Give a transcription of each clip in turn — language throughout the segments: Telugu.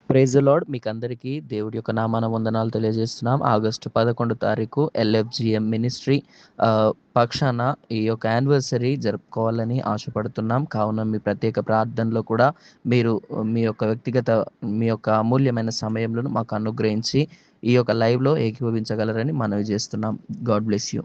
Praise the lord. మీకందరికీ దేవుడి యొక్క నామాన వందనాలు తెలియజేస్తున్నాం. ఆగస్టు 11 తారీఖు ఎల్ఎఫ్జిఎం మినిస్ట్రీ పక్షాన ఈ యొక్క యానివర్సరీ జరుపుకోవాలని ఆశపడుతున్నాం. కావున మీ ప్రత్యేక ప్రార్థనలో కూడా మీరు మీ యొక్క వ్యక్తిగత మీ యొక్క అమూల్యమైన సమయములను మాకు అనుగ్రహించి ఈ యొక్క లైవ్‌లో ఏకీభవించగలరని మనవి చేస్తున్నాం. God bless you.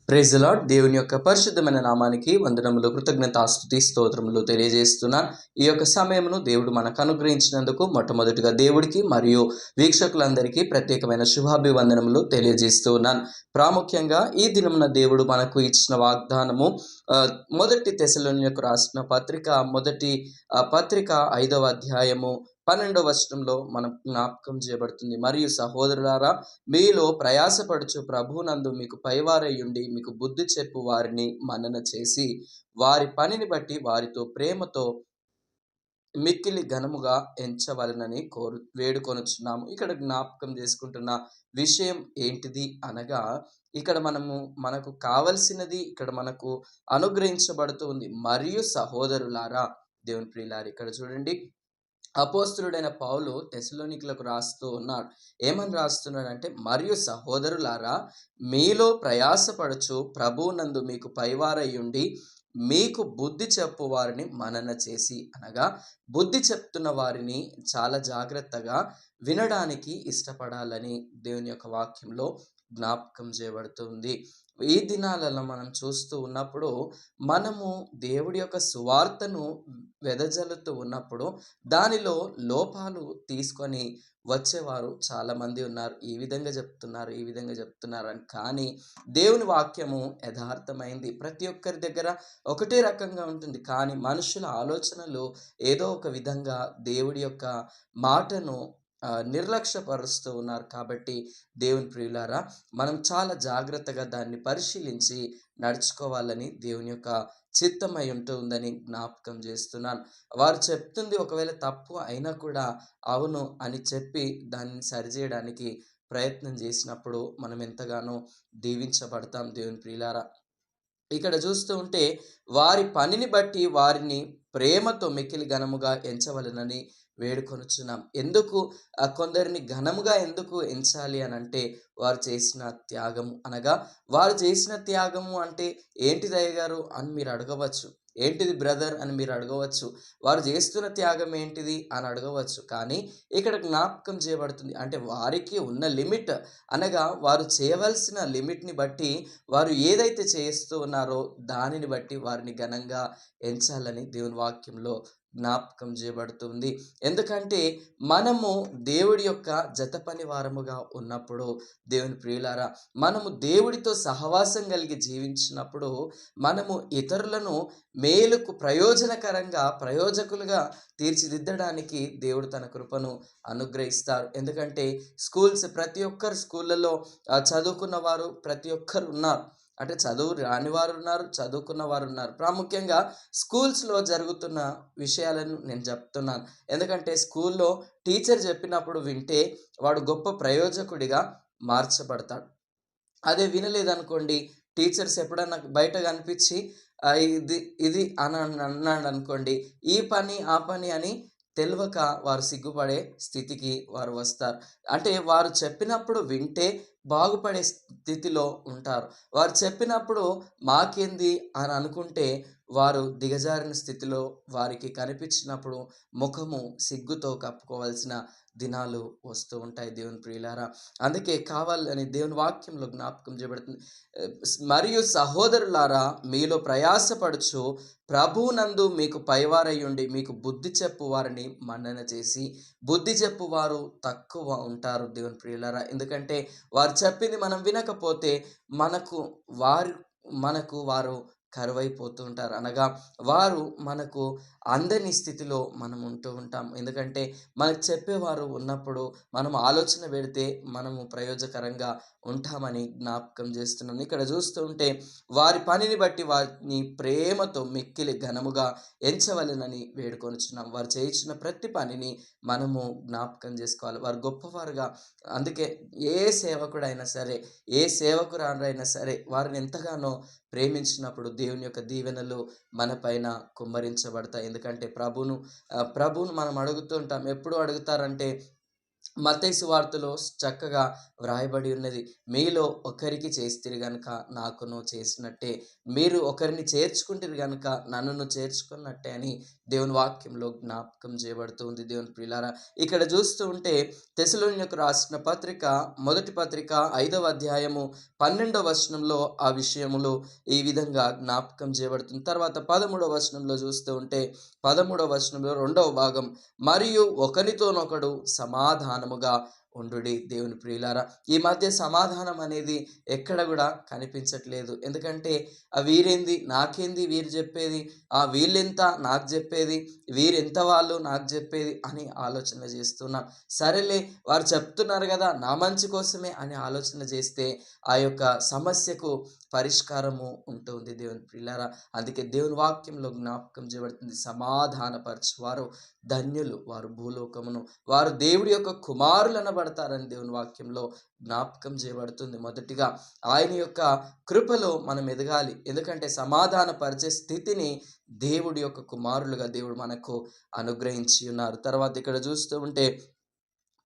Praise the lord. దేవుని యొక్క పరిశుద్ధమైన నామానికి వందనములు, కృతజ్ఞతాస్తుతి, స్తోత్రములు తెలియజేస్తున్నాను. ఈ యొక్క సమయమును దేవుడు మనకు అనుగ్రహించినందుకు మొట్టమొదటిగా దేవుడికి మరియు వీక్షకులందరికీ ప్రత్యేకమైన శుభాభివందనములు తెలియజేస్తూ ఉన్నాను. ప్రాముఖ్యంగా ఈ దినమున దేవుడు మనకు ఇచ్చిన వాగ్దానము మొదటి తెస్సలోనికీయులకు రాసిన మొదటి పత్రిక 5వ అధ్యాయము 12వ వచనంలో మనం జ్ఞాపకం చేయబడుతుంది. మరియు సహోదరులారా, మీలో ప్రయాసపడుచు ప్రభువునందు మీకు పైవారయ్యుండి మీకు బుద్ధి చెప్పు వారిని మన్నన చేసి వారి పనిని బట్టి వారితో ప్రేమతో మిక్కిలి ఘనముగా ఎంచవలనని వేడుకొనుచున్నాము. ఇక్కడ జ్ఞాపకం చేసుకుంటున్న విషయం ఏంటిది అనగా, ఇక్కడ మనకు కావలసినది ఇక్కడ మనకు అనుగ్రహించబడుతూ ఉంది. మరియు సహోదరులారా, దేవుని ప్రియులారా, ఇక్కడ చూడండి, అపోస్తలుడైన పౌలు తెస్సలోనికీయులకు రాస్తూ ఉన్నాడు. ఏమని రాస్తున్నాడంటే, మరియు సహోదరులారా, మీలో ప్రయాసపడుచు ప్రభువునందు మీకు పైవారయ్యుండి మీకు బుద్ధి చెప్పు వారిని మనన చేసి, అనగా బుద్ధి చెప్తున్న వారిని చాలా జాగ్రత్తగా వినడానికి ఇష్టపడాలని దేవుని యొక్క వాక్యంలో జ్ఞాపకం చేయబడుతుంది. ఈ దినాలలో మనం చూస్తూ ఉన్నప్పుడు మనము దేవుడి యొక్క సువార్తను వెదజల్లుతూ ఉన్నప్పుడు దానిలో లోపాలు తీసుకొని వచ్చేవారు చాలా మంది ఉన్నారు. ఈ విధంగా చెప్తున్నారు అని. కానీ దేవుని వాక్యము యథార్థమైంది. ప్రతి ఒక్కరి దగ్గర ఒకటే రకంగా ఉంటుంది. కానీ మనుషుల ఆలోచనలు ఏదో ఒక విధంగా దేవుడి యొక్క మాటను నిర్లక్ష్యపరుస్తూ ఉన్నారు. కాబట్టి దేవుని ప్రియులారా, మనం చాలా జాగ్రత్తగా దాన్ని పరిశీలించి నడుచుకోవాలని దేవుని యొక్క చిత్తమై ఉంటుందని జ్ఞాపకం చేస్తున్నాను. వారు చెప్తుంది ఒకవేళ తప్పు అయినా కూడా అవును అని చెప్పి దాన్ని సరిచేయడానికి ప్రయత్నం చేసినప్పుడు మనం ఎంతగానో దీవించబడతాం. దేవుని ప్రియులారా, ఇక్కడ చూస్తూ ఉంటే వారి పనిని బట్టి వారిని ప్రేమతో మిక్కిలి ఘనముగా ఎంచవలెనని వేడుకొనుచున్నాం. ఎందుకు కొందరిని ఘనముగా ఎందుకు ఎంచాలి అని అంటే, వారు చేసిన త్యాగము, అనగా వారు చేసిన త్యాగము అంటే ఏంటిది అయ్యగారు అని మీరు అడగవచ్చు. ఏంటిది బ్రదర్ అని మీరు అడగవచ్చు. వారు చేస్తున్న త్యాగం ఏంటిది అని అడగవచ్చు. కానీ ఇక్కడ జ్ఞాపకం చేయబడుతుంది, అంటే వారికి ఉన్న లిమిట్, అనగా వారు చేయవలసిన లిమిట్ని బట్టి వారు ఏదైతే చేస్తూ ఉన్నారో దానిని బట్టి వారిని ఘనంగా ఎంచాలని దేవుని వాక్యంలో జ్ఞాపకం చేయబడుతుంది. ఎందుకంటే మనము దేవుడి యొక్క జత పని వారముగా ఉన్నప్పుడు, దేవుని ప్రియులారా, మనము దేవుడితో సహవాసం కలిగి జీవించినప్పుడు మనము ఇతరులను మేలుకు ప్రయోజకులుగా తీర్చిదిద్దడానికి దేవుడు తన కృపను అనుగ్రహిస్తారు. ఎందుకంటే ప్రతి ఒక్కరు స్కూళ్ళలో చదువుకున్న వారు ప్రతి ఒక్కరు ఉన్నారు. అంటే చదువు రాని వారు ఉన్నారు, చదువుకున్న వారు ఉన్నారు. ప్రాముఖ్యంగా స్కూల్స్లో జరుగుతున్న విషయాలను నేను చెప్తున్నాను. ఎందుకంటే స్కూల్లో టీచర్ చెప్పినప్పుడు వింటే వాడు గొప్ప ప్రయోజకుడిగా మార్చబడతాడు. అదే వినలేదనుకోండి, టీచర్స్ ఎప్పుడన్నా బయట కనిపించి ఇది ఇది అని అన్నాడు అనుకోండి, ఈ పని ఆ పని అని తెలియక వారు సిగ్గుపడే స్థితికి వారు వస్తారు. అంటే వారు చెప్పినప్పుడు వింటే బాగుపడే స్థితిలో ఉంటారు. వారు చెప్పినప్పుడు మాకేంది అని అనుకుంటే వారు దిగజారిన స్థితిలో వారికి కనిపించినప్పుడు ముఖము సిగ్గుతో కప్పుకోవాల్సిన దినాలు వస్తూ ఉంటాయి. దేవుని ప్రియులారా, అందుకే కావాలని దేవుని వాక్యంలో జ్ఞాపకం చేయబడుతుంది. మరియు సహోదరులారా, మీలో ప్రయాసపడుచు ప్రభువునందు మీకు పైవారయ్యుండి మీకు బుద్ధి చెప్పు వారిని మన్నన చేసి, బుద్ధి చెప్పు వారు తక్కువ ఉంటారు. దేవుని ప్రియులారా, ఎందుకంటే వారు చెప్పింది మనం వినకపోతే మనకు వారు కరువైపోతూ ఉంటారు. అనగా వారు మనకు అందని స్థితిలో మనం ఉంటూ ఉంటాం. ఎందుకంటే మనకు చెప్పేవారు ఉన్నప్పుడు మనం ఆలోచన పెడితే మనము ప్రయోజకరంగా ఉంటామని జ్ఞాపకం చేస్తున్నాను. ఇక్కడ చూస్తూ ఉంటే వారి పనిని బట్టి వారిని ప్రేమతో మిక్కిలి ఘనముగా ఎంచవలెనని వేడుకొనుచున్నాం. వారు చేయించిన ప్రతి పనిని మనము జ్ఞాపకం చేసుకోవాలి. వారు గొప్పవారుగా, అందుకే ఏ సేవకుడైనా సరే, ఏ సేవకురాలైనా సరే వారిని ఎంతగానో ప్రేమించినప్పుడు దేవుని యొక్క దీవెనలు మన పైన కుమ్మరించబడతాయి. ఎందుకంటే ప్రభువును మనం అడుగుతూ ఉంటాం. ఎప్పుడు అడుగుతారంటే మత్తయి సువార్తలో చక్కగా వ్రాయబడి ఉన్నది. మీలో ఒకరికి చేస్తిరి గనుక నాకును చేసినట్టే, మీరు ఒకరిని చేర్చుకుంటిరి గనుక నన్నును చేర్చుకున్నట్టే అని దేవుని వాక్యంలో జ్ఞాపకం చేయబడుతూ ఉంది. దేవుని ప్రియులారా, ఇక్కడ చూస్తూ ఉంటే తెస్సలోనియులకు రాసిన పత్రిక, మొదటి పత్రిక 5వ అధ్యాయము 12వ వచనంలో ఆ విషయములు ఈ విధంగా జ్ఞాపకం చేయబడుతుంది. తర్వాత 13వ వచనంలో చూస్తూ ఉంటే 13వ వచనంలో 2వ భాగం, మరియు ఒకరితోనొకడు సమాధానముగా ఉండుడి. దేవుని ప్రియులారా, ఈ మధ్య సమాధానం అనేది ఎక్కడ కూడా కనిపించట్లేదు. ఎందుకంటే వీరేంది నాకేంది వీరు చెప్పేది, వీళ్ళెంత నాకు చెప్పేది, వీరెంత వాళ్ళు నాకు చెప్పేది అని ఆలోచన చేస్తున్నాం. సరేలే, వారు చెప్తున్నారు కదా నా మంచి కోసమే అని ఆలోచన చేస్తే ఆ యొక్క సమస్యకు పరిష్కారము ఉంటుంది. దేవుని ప్రియులారా, అందుకే దేవుని వాక్యంలో జ్ఞాపకం చేయబడుతుంది, సమాధానపరచువారు ధన్యులు, వారు భూలోకమును, వారు దేవుడి యొక్క కుమారులు అనబడతారని దేవుని వాక్యంలో జ్ఞాపకం చేయబడుతుంది. మొదటిగా ఆయన యొక్క కృపలో మనం ఎదగాలి. ఎందుకంటే సమాధాన పరిచే స్థితిని దేవుడి యొక్క కుమారులుగా దేవుడు మనకు అనుగ్రహించి ఉన్నారు. తర్వాత ఇక్కడ చూస్తూ ఉంటే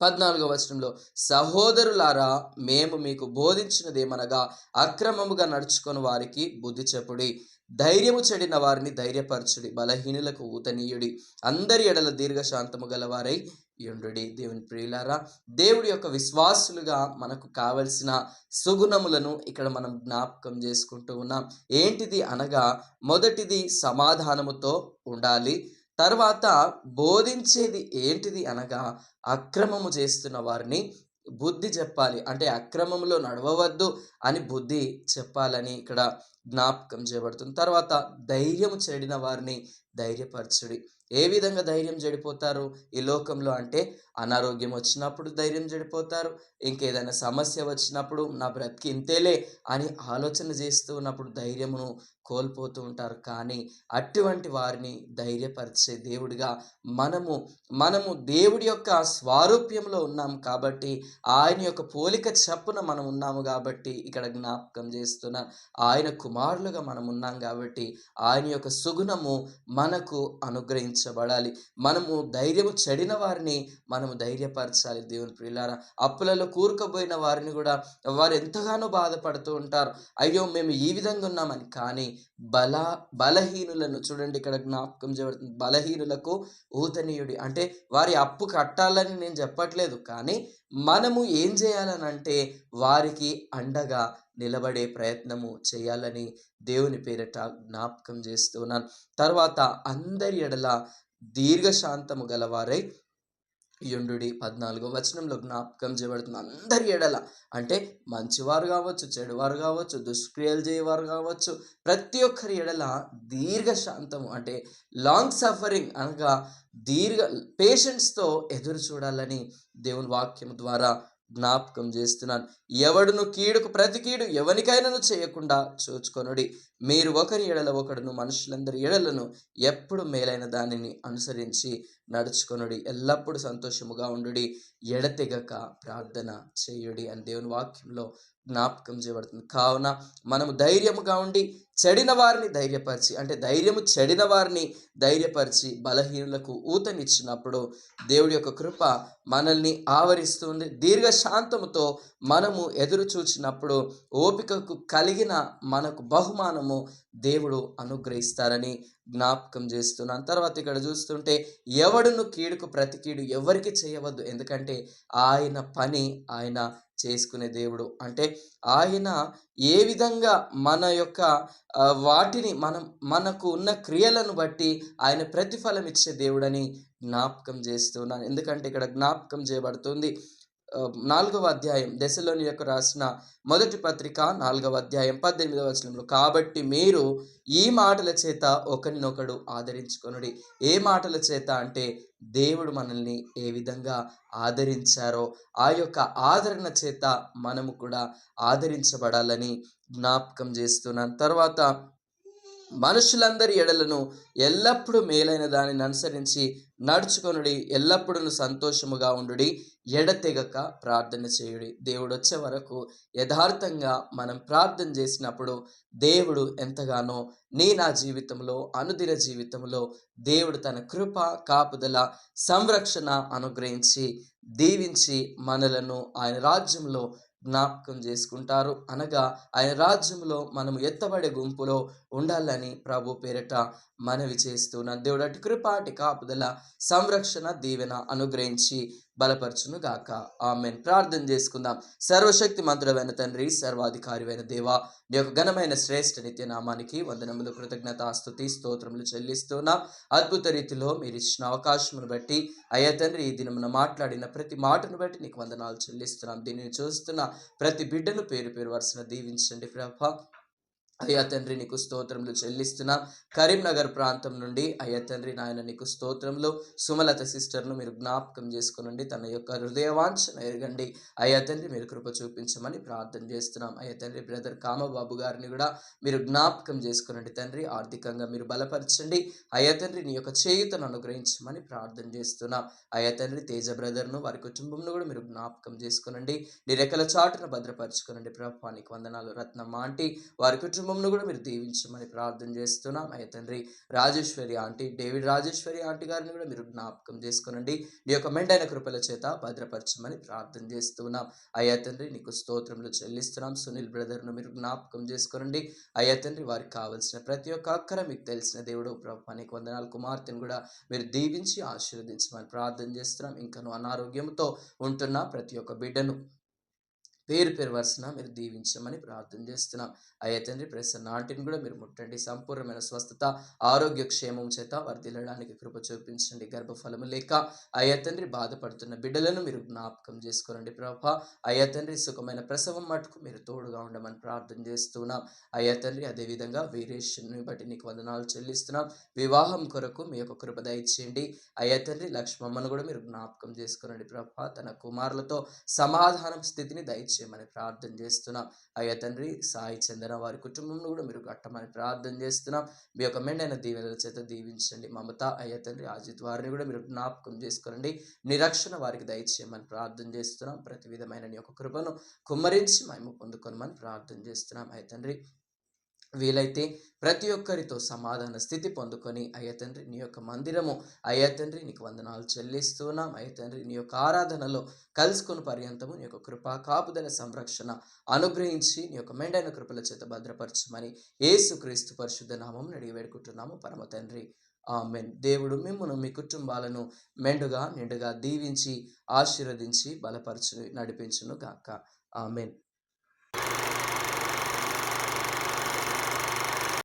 14వ వచనంలో, సహోదరులారా, మేము మీకు బోధించినదేమనగా అక్రమముగా నడుచుకొని వారికి బుద్ధి చెప్పుడి, ధైర్యము చెడిన వారిని ధైర్యపరచుడి, బలహీనులకు ఊతనీయుడి, అందరి ఎడల దీర్ఘశాంతము గలవారై యుండుడి. దేవుని ప్రియులారా, దేవుడి యొక్క విశ్వాసులుగా మనకు కావలసిన సుగుణములను ఇక్కడ మనం జ్ఞాపకం చేసుకుంటూ ఉన్నాం. ఏంటిది అనగా, మొదటిది సమాధానముతో ఉండాలి. తర్వాత బోధించేది ఏంటిది అనగా, అక్రమము చేస్తున్న వారిని బుద్ధి చెప్పాలి. అంటే అక్రమంలో నడవవద్దు అని బుద్ధి చెప్పాలని ఇక్కడ జ్ఞాపకం చేయబడుతుంది. తర్వాత ధైర్యం చెడిన వారిని ధైర్యపరచుడి. ఏ విధంగా ధైర్యం చెడిపోతారు ఈ లోకంలో అంటే, అనారోగ్యం వచ్చినప్పుడు ధైర్యం చెడిపోతారు, ఇంకేదైనా సమస్య వచ్చినప్పుడు నా బ్రతికి ఇంతేలే అని ఆలోచన చేస్తూ ఉన్నప్పుడు ధైర్యమును కోల్పోతూ ఉంటారు. కానీ అటువంటి వారిని ధైర్యపరిచే దేవుడిగా మనము దేవుడి యొక్క స్వారూప్యంలో ఉన్నాం కాబట్టి, ఆయన యొక్క పోలిక చప్పున మనం ఉన్నాము కాబట్టి ఇక్కడ జ్ఞాపకం చేస్తున్నాం. ఆయన కుమారులుగా మనం ఉన్నాం కాబట్టి ఆయన యొక్క సుగుణము మనకు అనుగ్రహించబడాలి. మనము ధైర్యము చెడిన వారిని మనము ధైర్యపరచాలి. దేవుని ప్రియులారా, అప్పులలో కూరుకుపోయిన వారిని కూడా వారు ఎంతగానో బాధపడుతూ ఉంటారు, అయ్యో మేము ఈ విధంగా ఉన్నామని. కానీ బలహీనులను చూడండి, ఇక్కడ జ్ఞాపకం చేయబడుతుంది, బలహీనులకు ఊతనీయుడి. అంటే వారి అప్పు కట్టాలని నేను చెప్పట్లేదు, కానీ మనము ఏం చేయాలని అంటే వారికి అండగా నిలబడే ప్రయత్నము చేయాలని దేవుని పేరిట జ్ఞాపకం చేస్తున్నాను. తర్వాత అందరి ఎడల దీర్ఘశాంతము గలవారై యుండుడి. 14వ వచనంలో జ్ఞాపకం చేయబడుతుంది, అందరి ఎడల అంటే మంచివారు కావచ్చు, చెడువారు కావచ్చు, దుష్క్రియలు చేయవారు కావచ్చు, ప్రతి ఒక్కరి ఎడల దీర్ఘశాంతము అంటే లాంగ్ సఫరింగ్ అనగా పేషెన్స్తో ఎదురు చూడాలని దేవుని వాక్యం ద్వారా జ్ఞాపకం చేస్తున్నాను. ఎవడును కీడుకు ప్రతి కీడు ఎవరికైనాను చేయకుండా చూచుకొనుడి, మీరు ఒకరి ఎడల ఒకడును మనుషులందరి ఎడలను ఎప్పుడు మేలైన దానిని అనుసరించి నడుచుకొనుడి, ఎల్లప్పుడూ సంతోషముగా ఉండుడి, ఎడతెగక ప్రార్థన చేయుడి అని దేవుని వాక్యంలో జ్ఞాపకం చేయబడుతుంది. కావున మనము ధైర్యముగా ఉండి చెడిన వారిని ధైర్యపరిచి, అంటే ధైర్యము చెడిన వారిని ధైర్యపరిచి బలహీనులకు ఊతనిచ్చినప్పుడు దేవుడి యొక్క కృప మనల్ని ఆవరిస్తుంది. దీర్ఘశాంతముతో మనము ఎదురు చూచినప్పుడు ఓపికకు కలిగిన మనకు బహుమానము దేవుడు అనుగ్రహిస్తారని జ్ఞాపకం చేస్తున్నాను. తర్వాత ఇక్కడ చూస్తుంటే, ఎవడును కీడుకు ప్రతి కీడు ఎవరికి చేయవద్దు, ఎందుకంటే ఆయన పని ఆయన చేసుకునే దేవుడు. అంటే ఆయన ఏ విధంగా మన యొక్క వాటిని మనకు ఉన్న క్రియలను బట్టి ఆయన ప్రతిఫలం ఇచ్చే దేవుడని జ్ఞాపకం చేస్తున్నాను. ఎందుకంటే ఇక్కడ జ్ఞాపకం చేయబడుతుంది, 4వ అధ్యాయం దెసలోనికీయులకు రాసిన మొదటి పత్రిక 4వ అధ్యాయం 18వ వచనంలో, కాబట్టి మీరు ఈ మాటల చేత ఒకరినొకడు ఆదరించుకొనుడి. ఏ మాటల చేత అంటే దేవుడు మనల్ని ఏ విధంగా ఆదరించారో ఆ యొక్క ఆదరణ చేత మనము కూడా ఆదరించబడాలని జ్ఞాపకం చేస్తున్నాను. తర్వాత మనుషులందరి ఎడలను ఎల్లప్పుడూ మేలైన దానిని అనుసరించి నడుచుకొనుడి, ఎల్లప్పుడూ సంతోషముగా ఉండుడి, ఎడతెగక ప్రార్థన చేయుడి. దేవుడు వచ్చే వరకు యథార్థంగా మనం ప్రార్థన చేసినప్పుడు దేవుడు ఎంతగానో నా జీవితంలో, అనుదిన జీవితంలో దేవుడు తన కృప, కాపుదల, సంరక్షణ అనుగ్రహించి దీవించి మనలను ఆయన రాజ్యంలో జ్ఞాపకం చేసుకుంటారు. అనగా ఆయన రాజ్యంలో మనము ఎత్తబడే గుంపులో ఉండాలని ప్రభు పేరట మనవి చేస్తున్నాను. దేవుడు అటు కృప, అటు కాపుదల, సంరక్షణ, దీవెన అనుగ్రహించి బలపరచును గాక. ఆమేన్. ప్రార్థన చేసుకుందాం. సర్వశక్తి మంత్రుడైన తండ్రి, సర్వాధికారివైన దేవా, నీ యొక్క ఘనమైన శ్రేష్ఠ నిత్య నామానికి వందనములు, కృతజ్ఞత, స్తుతి, స్తోత్రములు చెల్లిస్తున్నాం. అద్భుత రీతిలో మీరు ఇచ్చిన అవకాశమును బట్టి అయ్యా తండ్రి, ఈ దినమున మాట్లాడిన ప్రతి మాటను బట్టి నీకు వందనాలు చెల్లిస్తున్నాం. దీనిని చూస్తున్న ప్రతి బిడ్డను పేరు పేరు వరుసన దీవించండి ప్రభా. అయ్యా తండ్రి, నీకు స్తోత్రములు చెల్లిస్తున్నా. కరీంనగర్ ప్రాంతం నుండి అయ్యా తండ్రి నాయన నీకు స్తోత్రములు. సుమలత సిస్టర్ను మీరు జ్ఞాపకం చేసుకునండి, తన యొక్క హృదయవాంఛన ఎరగండి. అయ్యా తండ్రి, మీరు కృప చూపించమని ప్రార్థన చేస్తున్నాం. అయ్యా తండ్రి, బ్రదర్ కామబాబు గారిని కూడా మీరు జ్ఞాపకం చేసుకునండి తండ్రి, ఆర్థికంగా మీరు బలపరచండి. అయ్యా తండ్రి, నీ యొక్క చేయుతను అనుగ్రహించమని ప్రార్థన చేస్తున్నాం. అయ్యా తండ్రి, తేజ బ్రదర్ను, వారి కుటుంబంను కూడా మీరు జ్ఞాపకం చేసుకునండి, నీ రెక్కల చాటును భద్రపరచుకునండి ప్రభా. నీకు వందనాలు. రత్నమ్మ ఆంటీ, వారి కుటుంబం కూడా మీరు దీవించమని ప్రార్థన చేస్తున్నాం. అయ్యా తండ్రి, Rajeshwari aunty, David Rajeshwari aunty గారిని కూడా మీరు జ్ఞాపకం చేసుకునండి, నీ యొక్క మెండైన కృపల చేత భద్రపరచమని ప్రార్థన చేస్తున్నాం. అయ్యా తండ్రి, నీకు స్తోత్రములు చెల్లిస్తున్నాం. సునీల్ బ్రదర్ను మీరు జ్ఞాపకం చేసుకునండి. అయ్యా తండ్రి, వారికి కావలసిన ప్రతి ఒక్క అక్కర మీకు తెలిసిన దేవుడు ప్రభు. నీకు వందనాలు. కుమార్తెను కూడా మీరు దీవించి ఆశీర్వదించమని ప్రార్థన చేస్తున్నాం. ఇంకను అనారోగ్యంతో ఉంటున్న ప్రతి ఒక్క బిడ్డను పేరు పేరు వరుసన మీరు దీవించమని ప్రార్థన చేస్తున్నాం. అయ్యా తండ్రి, ప్రసన్న ఆంటీని కూడా మీరు ముట్టండి, సంపూర్ణమైన స్వస్థత, ఆరోగ్య క్షేమం చేత వర్ధిల్లడానికి కృప చూపించండి. గర్భఫలము లేక అయ్యా తండ్రి బాధపడుతున్న బిడ్డలను మీరు జ్ఞాపకం చేసుకోనండి ప్రభా. అయ్యా తండ్రి, సుఖమైన ప్రసవం మటుకు మీరు తోడుగా ఉండమని ప్రార్థన చేస్తున్నాం. అయ్యా తండ్రి, అదేవిధంగా వీరేష్ని బట్టి నీకు వందనాలు చెల్లిస్తున్నాం. వివాహం కొరకు మీ యొక్క కృప దయచేయండి. అయ్యా తండ్రి, లక్ష్మమ్మను కూడా మీరు జ్ఞాపకం చేసుకోనండి ప్రభా. తన కుమారులతో సమాధానం స్థితిని దయచేయమని ప్రార్థన చేస్తున్నాం. అయ్యా తండ్రి, సాయి చందన వారి కుటుంబంలో కూడా మీరు కట్టమని ప్రార్థన చేస్తున్నాం. మీ యొక్క మెండైన దీవెనల చేత దీవించండి. మమత, అయ్యా తండ్రి, అజిత్ వారిని కూడా మీరు జ్ఞాపకం చేసుకోనండి, నిరక్షణ వారికి దయచేయమని ప్రార్థన చేస్తున్నాం. ప్రతి విధమైన నీ యొక్క కృపను కుమ్మరించి మేము పొందుకోనమని ప్రార్థన చేస్తున్నాం. అయ్యా తండ్రి, వీలైతే ప్రతి ఒక్కరితో సమాధాన స్థితి పొందుకొని అయ్యా తండ్రి, నీ యొక్క మందిరము అయ్యా తండ్రి నీకు వందనాలు చెల్లిస్తున్నాం. అయ్యా తండ్రి, నీ యొక్క ఆరాధనలో కలుసుకుని పర్యంతము నీ యొక్క కృపా, కాపుదల, సంరక్షణ అనుగ్రహించి నీ యొక్క మెండైన కృపల చేత భద్రపరచమని యేసుక్రీస్తు పరిశుద్ధ నామం అడిగి వేడుకుంటున్నాము పరమ తండ్రి. ఆమేన్. దేవుడు మిమ్మును, మీ కుటుంబాలను మెండుగా నిండుగా దీవించి ఆశీర్వదించి బలపరచు నడిపించును గాక. ఆమేన్.